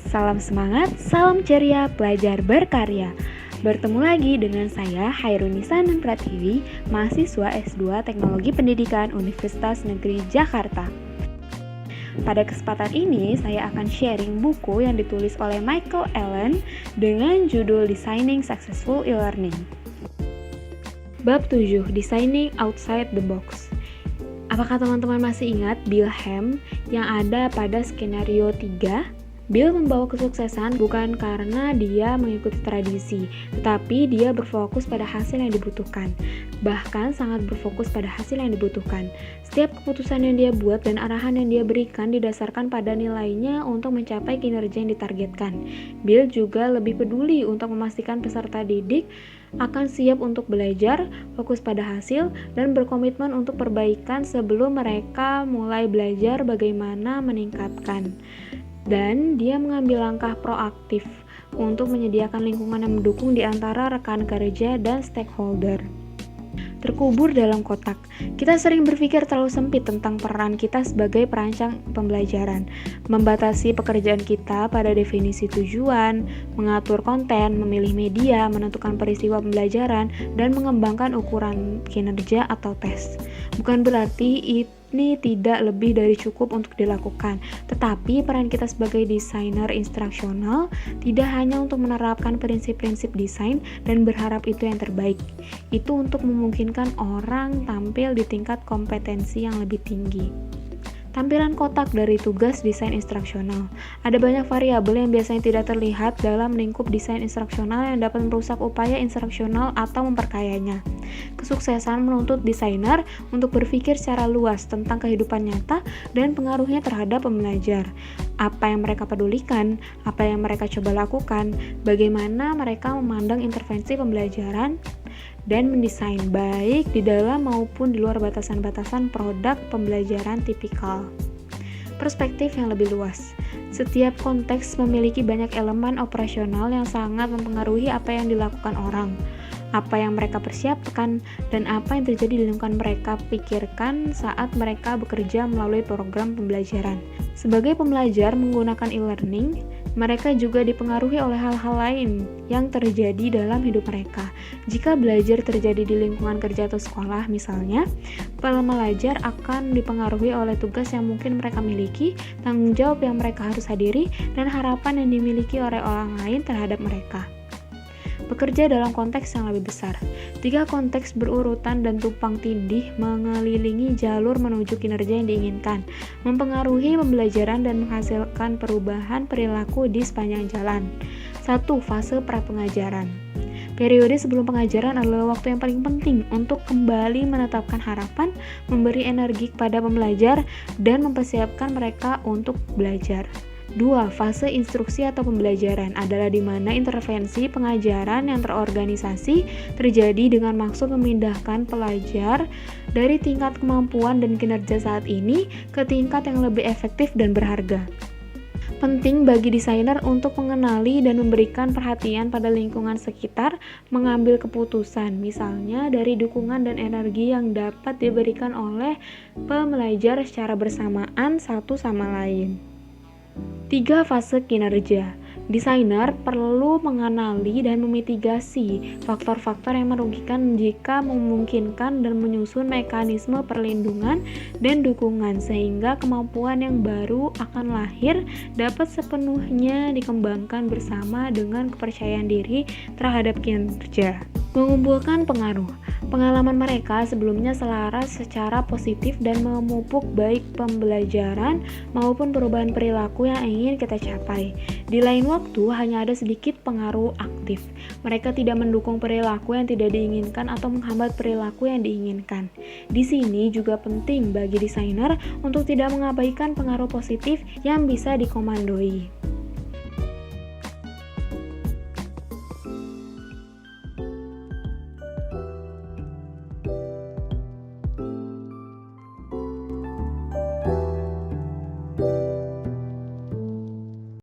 Salam semangat, salam ceria, pelajar berkarya. Bertemu lagi dengan saya, Hairunisa Pratiwi, mahasiswa S2 Teknologi Pendidikan Universitas Negeri Jakarta. Pada kesempatan ini, saya akan sharing buku yang ditulis oleh Michael Allen dengan judul Designing Successful E-Learning. Bab 7, Designing Outside the Box. Apakah teman-teman masih ingat Bill Ham yang ada pada skenario 3? Bill membawa kesuksesan bukan karena dia mengikuti tradisi, tetapi dia berfokus pada hasil yang dibutuhkan. Bahkan sangat berfokus pada hasil yang dibutuhkan. Setiap keputusan yang dia buat dan arahan yang dia berikan didasarkan pada nilainya untuk mencapai kinerja yang ditargetkan. Bill juga lebih peduli untuk memastikan peserta didik akan siap untuk belajar, fokus pada hasil, dan berkomitmen untuk perbaikan sebelum mereka mulai belajar bagaimana meningkatkan. Dan dia mengambil langkah proaktif untuk menyediakan lingkungan yang mendukung di antara rekan kerja dan stakeholder. Terkubur dalam kotak, kita sering berpikir terlalu sempit tentang peran kita sebagai perancang pembelajaran, membatasi pekerjaan kita pada definisi tujuan, mengatur konten, memilih media, menentukan peristiwa pembelajaran, dan mengembangkan ukuran kinerja atau tes. Bukan berarti ini tidak lebih dari cukup untuk dilakukan, tetapi peran kita sebagai desainer instruksional tidak hanya untuk menerapkan prinsip-prinsip desain dan berharap itu yang terbaik. Itu untuk memungkinkan orang tampil di tingkat kompetensi yang lebih tinggi. Tampilan kotak dari tugas desain instruksional. Ada banyak variabel yang biasanya tidak terlihat dalam lingkup desain instruksional yang dapat merusak upaya instruksional atau memperkayanya. Kesuksesan menuntut desainer untuk berpikir secara luas tentang kehidupan nyata dan pengaruhnya terhadap pembelajar. Apa yang mereka pedulikan, apa yang mereka coba lakukan, bagaimana mereka memandang intervensi pembelajaran, dan mendesain baik di dalam maupun di luar batasan-batasan produk pembelajaran tipikal. Perspektif yang lebih luas. Setiap konteks memiliki banyak elemen operasional yang sangat mempengaruhi apa yang dilakukan orang, apa yang mereka persiapkan, dan apa yang terjadi di lingkungan mereka pikirkan saat mereka bekerja melalui program pembelajaran. Sebagai pembelajar menggunakan e-learning, mereka juga dipengaruhi oleh hal-hal lain yang terjadi dalam hidup mereka. Jika belajar terjadi di lingkungan kerja atau sekolah misalnya, pembelajar akan dipengaruhi oleh tugas yang mungkin mereka miliki, tanggung jawab yang mereka harus hadiri, dan harapan yang dimiliki oleh orang lain terhadap mereka. Bekerja dalam konteks yang lebih besar. 3 konteks berurutan dan tumpang tindih mengelilingi jalur menuju kinerja yang diinginkan, mempengaruhi pembelajaran dan menghasilkan perubahan perilaku di sepanjang jalan. 1. Fase prapengajaran. Periode sebelum pengajaran adalah waktu yang paling penting untuk kembali menetapkan harapan, memberi energi kepada pembelajar, dan mempersiapkan mereka untuk belajar. 2. Fase instruksi atau pembelajaran adalah di mana intervensi pengajaran yang terorganisasi terjadi dengan maksud memindahkan pelajar dari tingkat kemampuan dan kinerja saat ini ke tingkat yang lebih efektif dan berharga. Penting bagi desainer untuk mengenali dan memberikan perhatian pada lingkungan sekitar, mengambil keputusan, misalnya dari dukungan dan energi yang dapat diberikan oleh pembelajar secara bersamaan satu sama lain. 3. Fase kinerja. Desainer perlu mengenali dan memitigasi faktor-faktor yang merugikan jika memungkinkan dan menyusun mekanisme perlindungan dan dukungan sehingga kemampuan yang baru akan lahir dapat sepenuhnya dikembangkan bersama dengan kepercayaan diri terhadap kinerja. Mengumpulkan pengaruh. Pengalaman mereka sebelumnya selaras secara positif dan memupuk baik pembelajaran maupun perubahan perilaku yang ingin kita capai. Di lain waktu, hanya ada sedikit pengaruh aktif. Mereka tidak mendukung perilaku yang tidak diinginkan atau menghambat perilaku yang diinginkan. Di sini juga penting bagi desainer untuk tidak mengabaikan pengaruh positif yang bisa dikomandoi.